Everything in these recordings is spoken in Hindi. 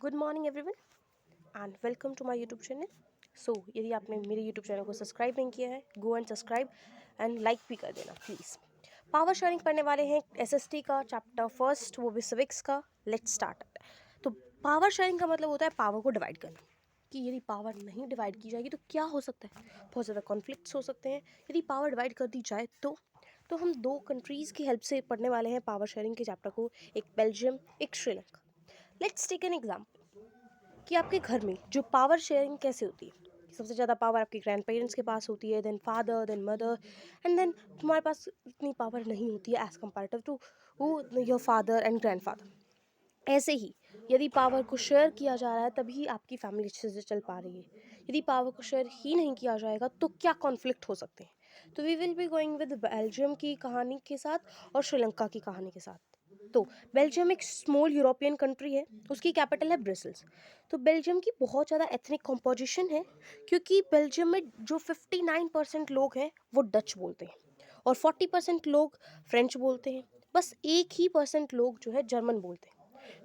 Good morning everyone and welcome to my YouTube channel. यदि आपने मेरे यूट्यूब चैनल को सब्सक्राइब नहीं किया है, go and subscribe and like भी कर देना प्लीज़। पावर शेयरिंग पढ़ने वाले हैं एसएसटी का चैप्टर फर्स्ट, वो भी सिविक्स का। Let's start. तो पावर शेयरिंग का मतलब होता है पावर को डिवाइड करना, कि यदि पावर नहीं डिवाइड की जाएगी तो क्या हो सकता है, बहुत ज़्यादा कॉन्फ्लिक्ट्स हो सकते हैं। यदि पावर डिवाइड कर दी जाए तो हम दो कंट्रीज़ की हेल्प से पढ़ने वाले हैं पावर शेयरिंग के चैप्टर को, एक बेल्जियम, एक Sri Lanka. Let's take an example कि आपके घर में जो पावर शेयरिंग कैसे होती है। सबसे ज़्यादा पावर आपके ग्रैंड पेरेंट्स के पास होती है, then father, then mother, and then तुम्हारे पास इतनी पावर नहीं होती है as comparative to your father and grandfather. ऐसे ही यदि पावर को शेयर किया जा रहा है तभी आपकी फैमिली अच्छे से चल पा रही है। यदि पावर को शेयर ही नहीं किया जाएगा तो क्या कॉन्फ्लिक्ट हो सकते हैं। तो we will be going with Belgium की कहानी के साथ और श्रीलंका की कहानी के साथ। तो बेल्जियम एक स्मॉल यूरोपियन कंट्री है, उसकी कैपिटल है ब्रसल्स। तो बेल्जियम की बहुत ज़्यादा एथनिक कॉम्पोजिशन है, क्योंकि बेल्जियम में जो 59% लोग हैं वो डच बोलते हैं और 40% लोग फ्रेंच बोलते हैं। बस 1% लोग जो है जर्मन बोलते हैं।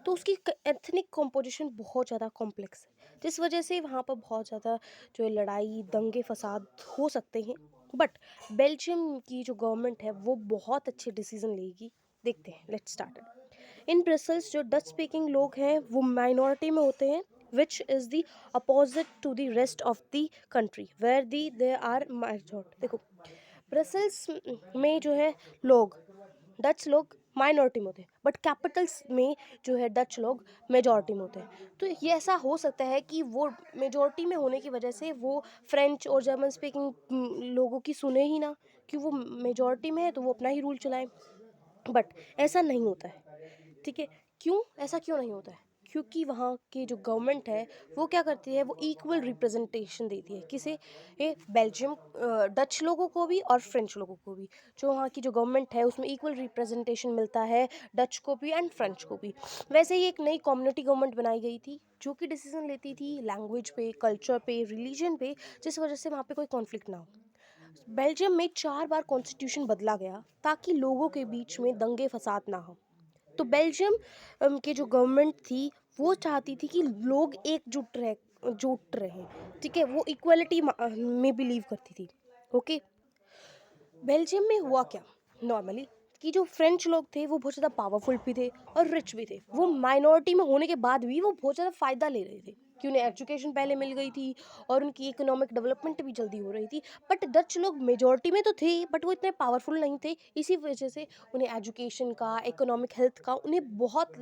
तो उसकी एथनिक कॉम्पोजिशन बहुत ज़्यादा कॉम्प्लेक्स है, जिस वजह से वहाँ पर बहुत ज़्यादा जो है लड़ाई दंगे फसाद हो सकते हैं। बट बेल्जियम की जो गवर्नमेंट है वो बहुत अच्छे डिसीजन लेगी। देखते हैं, लेट्स स्टार्ट। इन ब्रसल्स जो डच स्पीकिंग लोग हैं वो माइनॉरिटी में होते हैं, which is the opposite to the rest of the country where the they are minority. देखो, ब्रसल्स में जो है लोग, डच लोग माइनॉरिटी में होते हैं, बट कैपिटल्स में जो है डच लोग मेजॉरिटी में होते हैं। तो ये ऐसा हो सकता है कि वो मेजॉरिटी में होने की वजह से वो फ्रेंच और जर्मन स्पीकिंग लोगों की सुने ही ना, कि वो मेजॉरिटी में है तो वो अपना ही रूल चलाएं। बट ऐसा नहीं होता है, ठीक है। क्यों ऐसा क्यों नहीं होता है? क्योंकि वहाँ की जो गवर्नमेंट है वो क्या करती है, वो इक्वल रिप्रेजेंटेशन देती है किसे, ये बेल्जियम डच लोगों को भी और फ्रेंच लोगों को भी। जो वहाँ की जो गवर्नमेंट है उसमें इक्वल रिप्रेजेंटेशन मिलता है डच को भी एंड फ्रेंच को भी। वैसे ही एक नई कम्युनिटी गवर्नमेंट बनाई गई थी जो कि डिसीजन लेती थी लैंग्वेज पे, कल्चर पे, रिलीजन पे, जिस वजह से वहाँ पे कोई कॉन्फ्लिक्ट ना हो। बेल्जियम में 4 बार कॉन्स्टिट्यूशन बदला गया ताकि लोगों के बीच में दंगे फसाद ना हो। तो बेल्जियम की जो गवर्नमेंट थी वो चाहती थी कि लोग जुट रहे, ठीक है। वो इक्वलिटी में बिलीव करती थी। ओके। बेल्जियम में हुआ क्या नॉर्मली, कि जो फ्रेंच लोग थे वो बहुत ज़्यादा पावरफुल भी थे और रिच भी थे। वो माइनॉरिटी में होने के बाद भी वो बहुत ज़्यादा फ़ायदा ले रहे थे, कि उन्हें एजुकेशन पहले मिल गई थी और उनकी इकोनॉमिक डेवलपमेंट भी जल्दी हो रही थी। बट डच लोग मेजॉरिटी में तो थे बट वो इतने पावरफुल नहीं थे, इसी वजह से उन्हें एजुकेशन का, इकोनॉमिक हेल्थ का उन्हें बहुत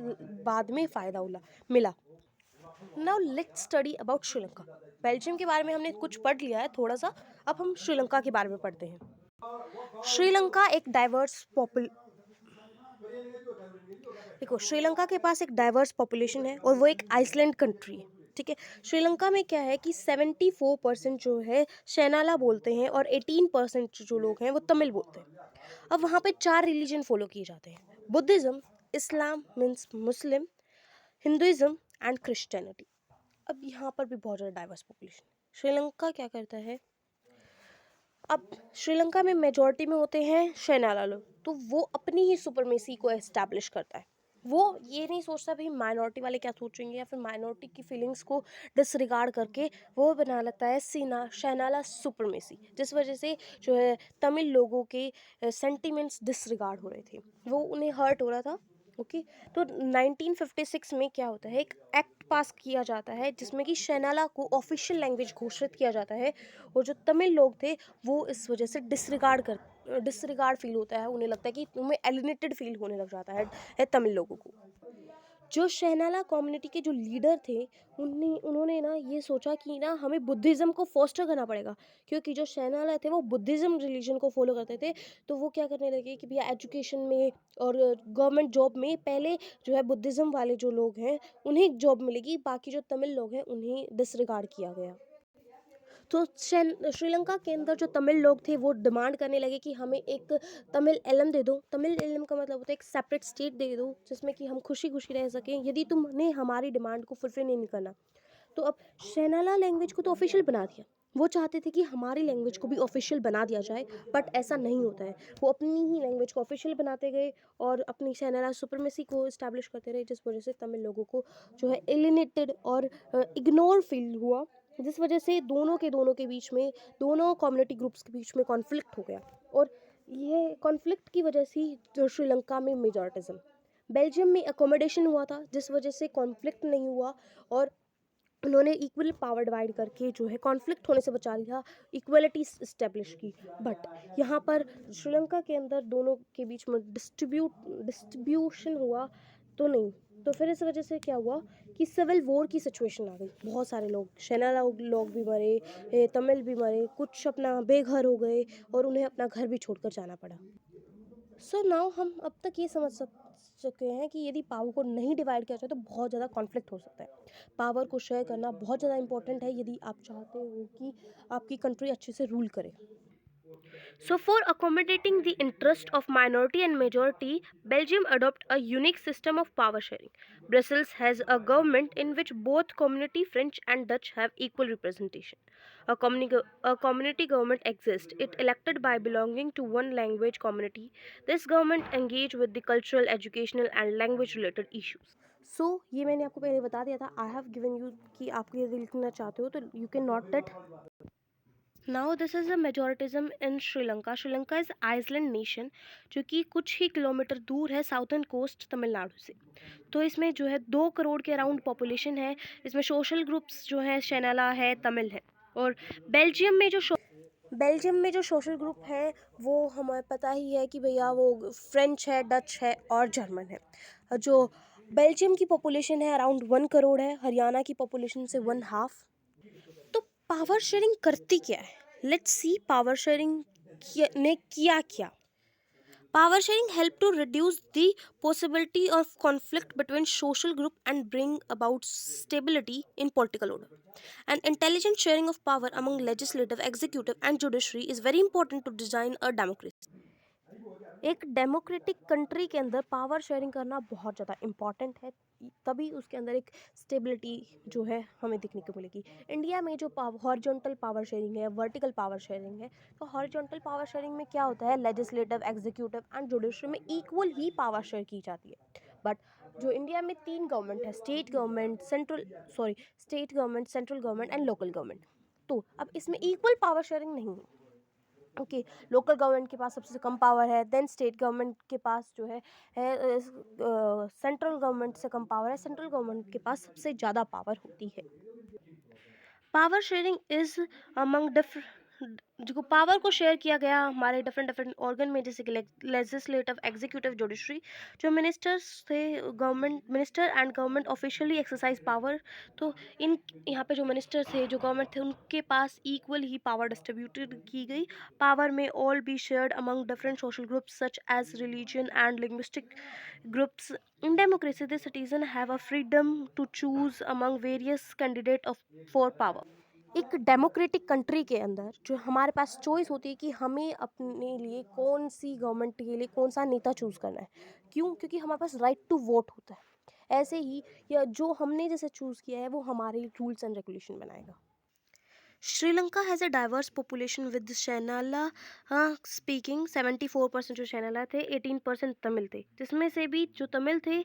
बाद में फ़ायदा मिला। Now let's study about Sri Lanka. Belgium के बारे में हमने कुछ पढ़ लिया है थोड़ा सा, अब हम श्रीलंका के बारे में पढ़ते हैं। श्रीलंका एक डाइवर्स पॉपुल देखो, श्रीलंका के पास एक डाइवर्स पॉपुलेशन है और वो एक आइसलैंड कंट्री है, ठीक है। श्रीलंका में क्या है कि 74% जो है शैनाला बोलते हैं और 18% जो लोग हैं वो तमिल बोलते हैं। अब वहाँ पे 4 रिलीजन फॉलो किए जाते हैं, Buddhism, Islam means Muslim, Hinduism and Christianity. अब यहाँ पर भी बहुत ज़्यादा डाइवर्स पॉपुलेशन। श्रीलंका क्या करता है, अब श्रीलंका में मेजॉरिटी में होते हैं शैनाला लोग, तो वो अपनी ही सुपरमेसी को एस्टैब्लिश करता है। वो ये नहीं सोचता भाई माइनॉरिटी वाले क्या सोचेंगे, या फिर माइनॉरिटी की फीलिंग्स को डिसरिगार्ड करके वो बना लेता है सीना शैनाला सुपरमेसी, जिस वजह से जो है तमिल लोगों के सेंटिमेंट्स डिसरिगार्ड हो रहे थे, वो उन्हें हर्ट हो रहा था। ओके। तो 1956 में क्या होता है, एक एक्ट पास किया जाता है जिसमें कि शैनाला को ऑफिशियल लैंग्वेज घोषित किया जाता है, और जो तमिल लोग थे वो इस वजह से डिसरिगार्ड फील होता है, उन्हें लगता है कि उन्हें एलिनेटेड फील होने लग जाता है तमिल लोगों को। जो शहनाला कम्युनिटी के जो लीडर थे, उन्होंने ना ये सोचा कि ना हमें बुद्धिज़्म को फोस्टर करना पड़ेगा, क्योंकि जो शहनाला थे वो बुद्धिज़्म रिलीजन को फॉलो करते थे। तो वो क्या करने लगे कि भैया एजुकेशन में और गवर्नमेंट जॉब में पहले जो है बुद्धिज़्म वाले जो लोग हैं उन्हें जॉब मिलेगी, बाकी जो तमिल लोग हैं उन्हें डिसरिगार्ड किया गया। तो श्रीलंका के अंदर जो तमिल लोग थे वो डिमांड करने लगे कि हमें एक तमिल एलम दे दो। तमिल एलम का मतलब होता है एक सेपरेट स्टेट दे दो जिसमें कि हम खुशी खुशी रह सकें, यदि तुमने हमारी डिमांड को फुलफिल नहीं करना। तो अब शैनाला लैंग्वेज को तो ऑफिशियल बना दिया, वो चाहते थे कि हमारी लैंग्वेज को भी ऑफिशियल बना दिया जाए, बट ऐसा नहीं होता है। वो अपनी ही लैंग्वेज को ऑफिशियल बनाते गए और अपनी सेनारा सुप्रीमेसी को इस्टेब्लिश करते रहे, जिस वजह से तमिल लोगों को जो है एलिनेटेड और इग्नोर फील हुआ, जिस वजह से दोनों के बीच में, दोनों कम्युनिटी ग्रुप्स के बीच में कॉन्फ्लिक्ट हो गया। और ये कॉन्फ्लिक्ट की वजह से जो श्रीलंका में मेजॉरिटिज्म, बेल्जियम में अकोमोडेशन हुआ था, जिस वजह से कॉन्फ्लिक्ट नहीं हुआ और उन्होंने इक्वल पावर डिवाइड करके जो है कॉन्फ्लिक्ट होने से बचा लिया, इक्वलिटी इस्टेब्लिश की। बट यहाँ पर श्रीलंका के अंदर दोनों के बीच में डिस्ट्रीब्यूशन हुआ तो नहीं, तो फिर इस वजह से क्या हुआ कि सिविल वॉर की सिचुएशन आ गई। बहुत सारे लोग, सेना लोग भी मरे, तमिल भी मरे, कुछ अपना बेघर हो गए और उन्हें अपना घर भी छोड़कर जाना पड़ा। सो नाउ हम अब तक ये समझ चुके हैं कि यदि पावर को नहीं डिवाइड किया जाए तो बहुत ज़्यादा कॉन्फ्लिक्ट हो सकता है। पावर को शेयर करना बहुत ज़्यादा इंपॉर्टेंट है यदि आप चाहते हो कि आपकी कंट्री अच्छे से रूल करे। So, for accommodating the interest of minority and majority, Belgium adopted a unique system of power sharing. Brussels has a government in which both community French and Dutch have equal representation. A community government exists. It elected by belonging to one language community. This government engage with the cultural, educational and language related issues. So, ये मैंने आपको पहले बता दिया था। I have given you कि आप ये लिखना चाहते हो तो you can note it. Now this is a majoritism in Sri Lanka. Sri Lanka is island nation जो कि कुछ ही किलोमीटर दूर है साउथर्न कोस्ट तमिलनाडु से। तो इसमें जो है 2 करोड़ के अराउंड पॉपुलेशन है। इसमें सोशल ग्रुप्स जो है शेनाला है, तमिल है। और बेल्जियम में जो सोशल ग्रुप है वो हमें पता ही है कि भैया वो फ्रेंच है, डच है और जर्मन है। जो बेल्जियम की पॉपुलेशन है अराउंड 1 करोड़ है, हरियाणा की पॉपुलेशन से 1/2। तो पावर शेयरिंग करती क्या है? लेट्स सी पावर शेयरिंग ने किया क्या। Power sharing help to reduce the possibility of conflict between social group and bring about stability in political order. An intelligent sharing of power among legislative, executive and judiciary is very important to design a democracy. एक डेमोक्रेटिक कंट्री के अंदर पावर शेयरिंग करना बहुत ज़्यादा इम्पॉर्टेंट है, तभी उसके अंदर एक स्टेबिलिटी जो है हमें दिखने को मिलेगी। इंडिया में जो हॉरिजॉन्टल पावर शेयरिंग है, वर्टिकल पावर शेयरिंग है, तो हॉरिजॉन्टल पावर शेयरिंग में क्या होता है, लेजिस्लेटिव, एग्जीक्यूटिव एंड जुडिशरी में इक्वल ही पावर शेयर की जाती है। बट जो इंडिया में 3 गवर्नमेंट है, state government, central government and local government, तो अब इसमें इक्वल पावर शेयरिंग नहीं है। ओके, लोकल गवर्नमेंट के पास सबसे कम पावर है, देन स्टेट गवर्नमेंट के पास जो है सेंट्रल गवर्नमेंट से कम पावर है, सेंट्रल गवर्नमेंट के पास सबसे ज़्यादा पावर होती है। पावर शेयरिंग इज अमंग जो पावर को शेयर किया गया हमारे डिफरेंट ऑर्गन में, जैसे कि लेजिस्लेटिव, एग्जीक्यूटिव, जुडिशरी। जो मिनिस्टर्स थे, government minister and government officially exercise power, तो इन यहाँ पे जो मिनिस्टर थे, जो गवर्नमेंट थे, उनके पास इक्वल ही पावर डिस्ट्रीब्यूटेड की गई। पावर में all be shared among different social groups such as religion and linguistic groups. In democracy, the citizen have a freedom to choose among various candidate of for power. एक डेमोक्रेटिक कंट्री के अंदर जो हमारे पास चॉइस होती है कि हमें अपने लिए कौन सी गवर्नमेंट के लिए कौन सा नेता चूज करना है। क्यों? क्योंकि हमारे पास राइट टू वोट होता है। ऐसे ही या जो हमने जैसे चूज किया है वो हमारे रूल्स एंड रेगुलेशन बनाएगा। Sri Lanka has a diverse population with Sinhala speaking 74% जो शैनाला थे, 18% तमिल थे, जिसमें से भी जो तमिल थे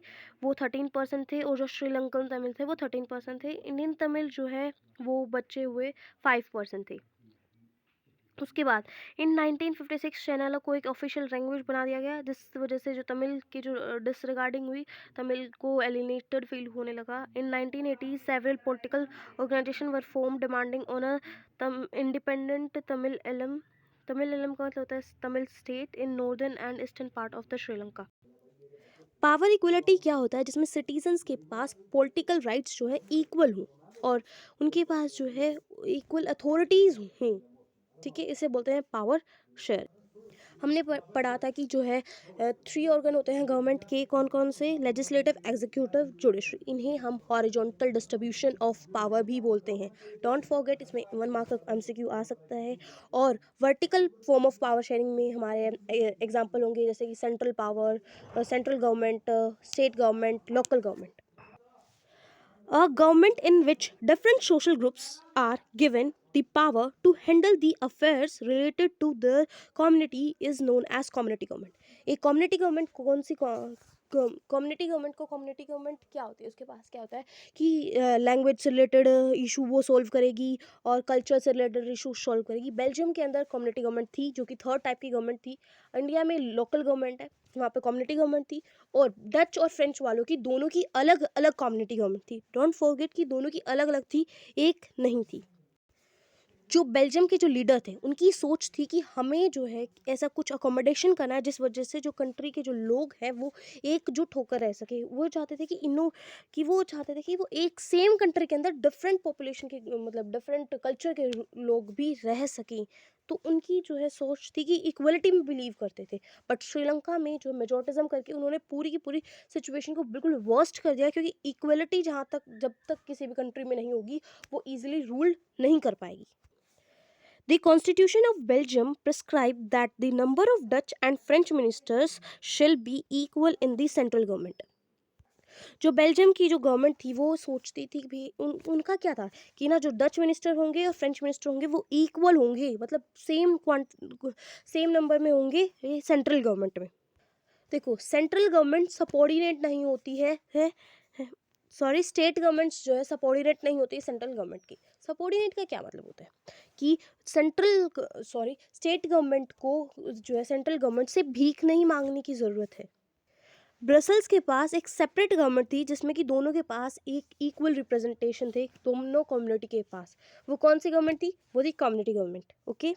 वो 13% थे और जो श्रीलंकन तमिल थे वो 13% थे। इंडियन तमिल जो है वो बचे हुए 5% थे। उसके बाद इन 1956 शैनाला को एक ऑफिशियल लैंग्वेज बना दिया गया, जिस वजह से जो तमिल की जो डिसरिगार्डिंग हुई, तमिल को एलिनेटेड फील होने लगा। In 1980 several political organisation were form demanding on a independent Tamil Eelam. Tamil Eelam का मतलब होता है Tamil state in northern and eastern part of the Sri Lanka. Power equality क्या होता है? जिसमें सिटीजन्स के पास पॉलिटिकल राइट्स जो है इक्वल हों और उनके पास जो है इक्वल अथॉरिटीज़ हों। ठीक है, इसे बोलते हैं पावर शेयर। हमने पढ़ा था कि जो है 3 ऑर्गन होते हैं गवर्नमेंट के, कौन कौन से? Legislative, executive, judiciary. इन्हें हम हॉरिजॉन्टल डिस्ट्रीब्यूशन ऑफ पावर भी बोलते हैं। डोंट फॉरगेट, इसमें 1 मार्क का एमसीक्यू आ सकता है। और vertical form of power sharing में हमारे एग्जाम्पल होंगे जैसे कि central power, central government, state government, local government. A government in which different social groups are given the power to handle the affairs related to the community is known as community government. एक community government कौन सी कम्युनिटी गवर्नमेंट क्या होती है, उसके पास क्या होता है कि लैंग्वेज से रिलेटेड इशू वो सॉल्व करेगी और कल्चर से रिलेटेड इशू सॉल्व करेगी. बेल्जियम के अंदर कम्युनिटी गवर्नमेंट थी जो कि थर्ड टाइप की गवर्नमेंट थी. इंडिया में लोकल गवर्नमेंट है, वहाँ पे कम्युनिटी गवर्नमेंट थी. और डच और फ्रेंच वालों की दोनों की अलग अलग कम्युनिटी गवर्नमेंट थी. डोंट फॉरगेट कि दोनों की अलग अलग थी, एक नहीं थी. जो बेल्जियम के जो लीडर थे उनकी सोच थी कि हमें जो है ऐसा कुछ अकोमोडेशन करना है जिस वजह से जो कंट्री के जो लोग हैं वो एकजुट होकर रह सके. वो चाहते थे कि वो एक सेम कंट्री के अंदर डिफरेंट पॉपुलेशन के मतलब डिफरेंट कल्चर के लोग भी रह सकें. तो उनकी जो है सोच थी कि इक्वलिटी में बिलीव करते थे. बट श्रीलंका में जो मेजोरिटिज्म करके उन्होंने पूरी की पूरी सिचुएशन को बिल्कुल वर्स्ट कर दिया, क्योंकि इक्वलिटी जब तक किसी भी कंट्री में नहीं होगी वो ईजिली रूल नहीं कर पाएगी. The Constitution of Belgium prescribed that the number of Dutch and French ministers shall be equal in the central government. जो बेल्जियम की जो गवर्नमेंट थी वो सोचती थी कि भी उनका क्या था कि ना जो डच मिनिस्टर होंगे और फ्रेंच मिनिस्टर होंगे वो इक्वल होंगे, मतलब सेम नंबर में होंगे ये सेंट्रल गवर्नमेंट में. देखो, सेंट्रल गवर्नमेंट सबऑर्डिनेट नहीं होती है सॉरी, स्टेट गवर्नमेंट्स जो है सबऑर्डिनेट नहीं होती है सेंट्रल गवर्नमेंट की. सबऑर्डिनेट का क्या मतलब होता है कि स्टेट गवर्नमेंट को जो है सेंट्रल गवर्नमेंट से भीख नहीं मांगने की ज़रूरत है. ब्रसल्स के पास एक सेपरेट गवर्नमेंट थी जिसमें कि दोनों के पास एक इक्वल रिप्रेजेंटेशन थे, दोनों कम्युनिटी के पास. वो कौन सी गवर्नमेंट थी? वो थी community government. Okay.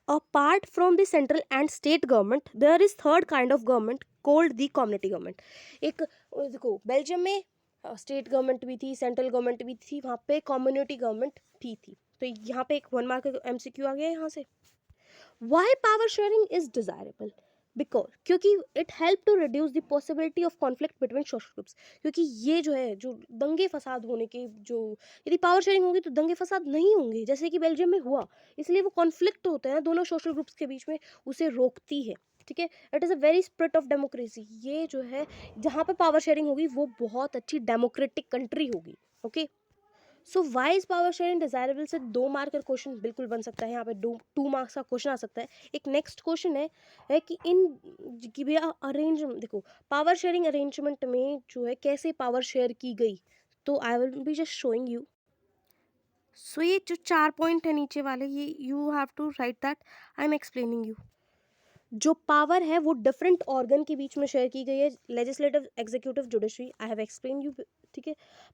Apart from the central and state government, there is third kind of government called the community government. एक देखो, बेल्जियम में स्टेट गवर्नमेंट भी थी, सेंट्रल गवर्नमेंट भी थी, वहाँ पे कम्युनिटी गवर्नमेंट भी थी. तो यहाँ पे एक 1 मार्क MCQ आ गया यहाँ से. Why power sharing is desirable? Because क्योंकि it help to reduce the possibility of conflict between social groups. क्योंकि ये जो है जो दंगे फसाद होने के जो यदि पावर शेयरिंग होगी तो दंगे फसाद नहीं होंगे जैसे कि बेल्जियम में हुआ. इसलिए वो कॉन्फ्लिक्ट होते हैं दोनों सोशल ग्रुप्स के बीच में, उसे रोकती है. ठीक है. It is a very spirit of democracy. ये जो है जहाँ पे पावर शेयरिंग होगी वो बहुत अच्छी डेमोक्रेटिक कंट्री होगी. Okay. So why is power sharing desirable से 2 मार्क का क्वेश्चन बिल्कुल बन सकता है. यहाँ पे 2 मार्क्स का क्वेश्चन आ सकता है. एक नेक्स्ट क्वेश्चन है कि कि भैया अरेंज देखो पावर शेयरिंग अरेंजमेंट में जो है कैसे पावर शेयर की गई. तो I will be just showing you. So ये जो 4 पॉइंट है नीचे वाले, ये you have to write that. I am explaining you. जो पावर है वो डिफरेंट ऑर्गन के बीच में शेयर की गई है. Legislative, executive, judiciary. I have explain you. ठीक है.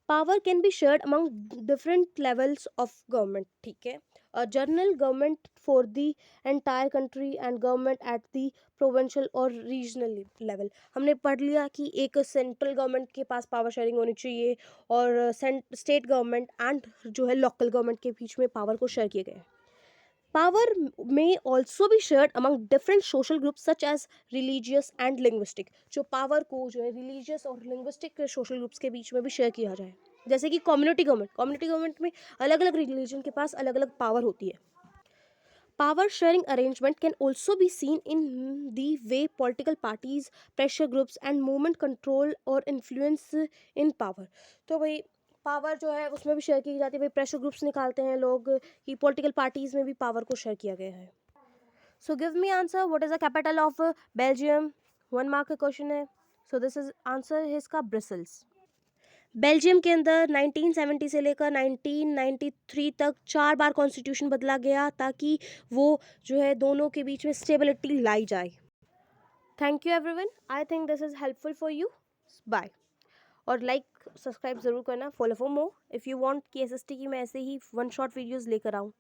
Power can be shared among different levels of government. ठीक है. General government for the entire country and government at the provincial और रीजनल लेवल. हमने पढ़ लिया कि एक सेंट्रल गवर्नमेंट के पास पावर शेयरिंग होनी चाहिए और स्टेट गवर्नमेंट एंड जो है लोकल गवर्नमेंट के बीच में पावर को शेयर किया गया है. Power may also be shared among different social groups such as religious and linguistic. जो पावर को जो है religious और linguistic social groups के बीच में भी शेयर किया जाए, जैसे कि कम्युनिटी गवर्नमेंट में अलग अलग रिलीजन के पास अलग अलग पावर होती है. Power sharing arrangement can also be seen in the way political parties, pressure groups and movement control or influence in power. तो भाई पावर जो है उसमें भी शेयर की जाती है. भाई प्रेशर ग्रुप्स निकालते हैं लोग कि पॉलिटिकल पार्टीज में भी पावर को शेयर किया गया है. So give me answer, what is the capital of Belgium? 1 mark का क्वेश्चन है. सो दिस इज आंसर है इसका ब्रसल्स. बेल्जियम के अंदर 1970 से लेकर 1993 तक 4 बार कॉन्स्टिट्यूशन बदला गया ताकि वो जो है दोनों के बीच में स्टेबिलिटी लाई जाए. Thank you everyone. I think this is helpful for you. Bye. और लाइक सब्सक्राइब ज़रूर करना. Follow for more if you want कि SST की मैं ऐसे ही 1 शॉट वीडियोज़ लेकर आऊँ.